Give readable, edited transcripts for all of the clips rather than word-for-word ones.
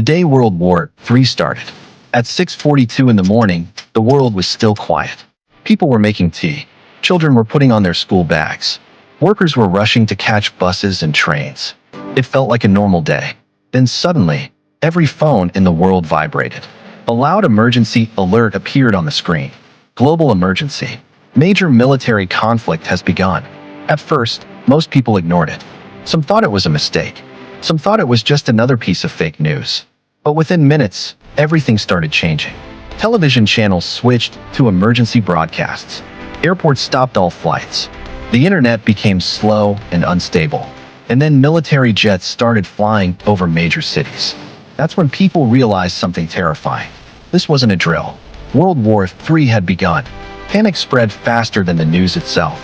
day World War III started. At 6:42 in the morning, the world was still quiet. People were making tea. Children were putting on their school bags. Workers were rushing to catch buses and trains. It felt like a normal day. Then suddenly, every phone in the world vibrated. A loud emergency alert appeared on the screen. Global emergency. Major military conflict has begun. At first, most people ignored it. Some thought it was a mistake. Some thought it was just another piece of fake news. But within minutes, everything started changing. Television channels switched to emergency broadcasts. Airports stopped all flights. The internet became slow and unstable. And then military jets started flying over major cities. That's when people realized something terrifying. This wasn't a drill. World War III had begun. Panic spread faster than the news itself.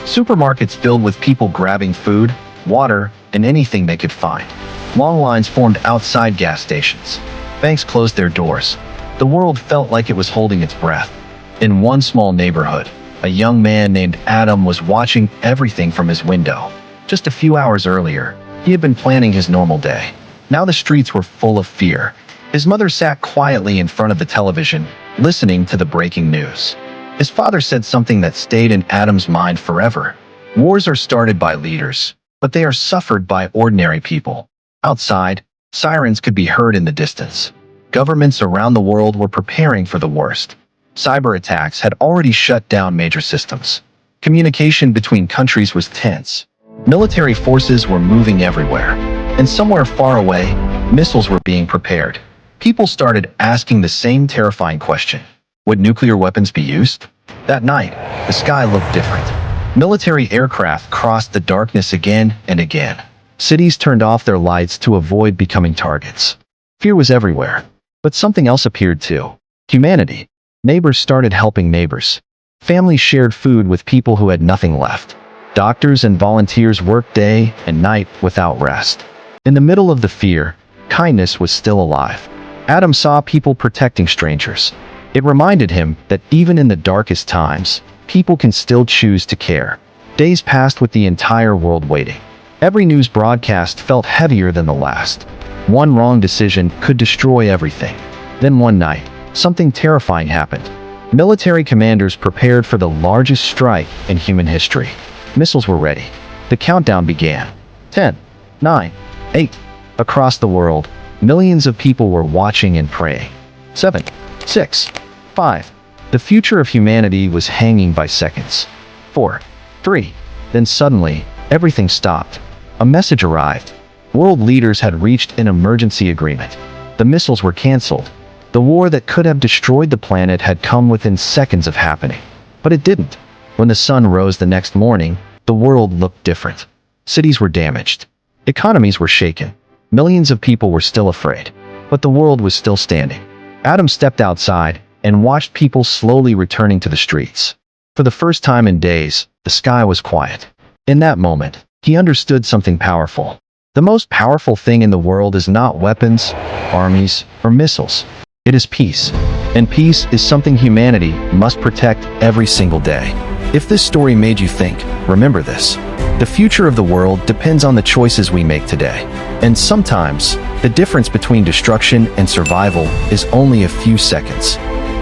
Supermarkets filled with people grabbing food, water, and anything they could find. Long lines formed outside gas stations. Banks closed their doors. The world felt like it was holding its breath. In one small neighborhood, a young man named Adam was watching everything from his window. Just a few hours earlier, he had been planning his normal day. Now the streets were full of fear. His mother sat quietly in front of the television, listening to the breaking news. His father said something that stayed in Adam's mind forever. Wars are started by leaders, but they are suffered by ordinary people. Outside, sirens could be heard in the distance. Governments around the world were preparing for the worst. Cyber attacks had already shut down major systems. Communication between countries was tense. Military forces were moving everywhere. And somewhere far away, missiles were being prepared. People started asking the same terrifying question. Would nuclear weapons be used? That night, the sky looked different. Military aircraft crossed the darkness again and again. Cities turned off their lights to avoid becoming targets. Fear was everywhere. But something else appeared too. Humanity. Neighbors started helping neighbors. Families shared food with people who had nothing left. Doctors and volunteers worked day and night without rest. In the middle of the fear, kindness was still alive. Adam saw people protecting strangers. It reminded him that even in the darkest times, people can still choose to care. Days passed with the entire world waiting. Every news broadcast felt heavier than the last. One wrong decision could destroy everything. Then one night, something terrifying happened. Military commanders prepared for the largest strike in human history. Missiles were ready. The countdown began. 10, 9, 8. Across the world, millions of people were watching and praying. 7, 6, 5. The future of humanity was hanging by seconds. 4, 3. Then suddenly, everything stopped. A message arrived. World leaders had reached an emergency agreement. The missiles were canceled. The war that could have destroyed the planet had come within seconds of happening. But it didn't. When the sun rose the next morning, the world looked different. Cities were damaged. Economies were shaken. Millions of people were still afraid. But the world was still standing. Adam stepped outside and watched people slowly returning to the streets. For the first time in days, the sky was quiet. In that moment, he understood something powerful. The most powerful thing in the world is not weapons, armies, or missiles. It is peace. And peace is something humanity must protect every single day. If this story made you think, remember this. The future of the world depends on the choices we make today. And sometimes, the difference between destruction and survival is only a few seconds.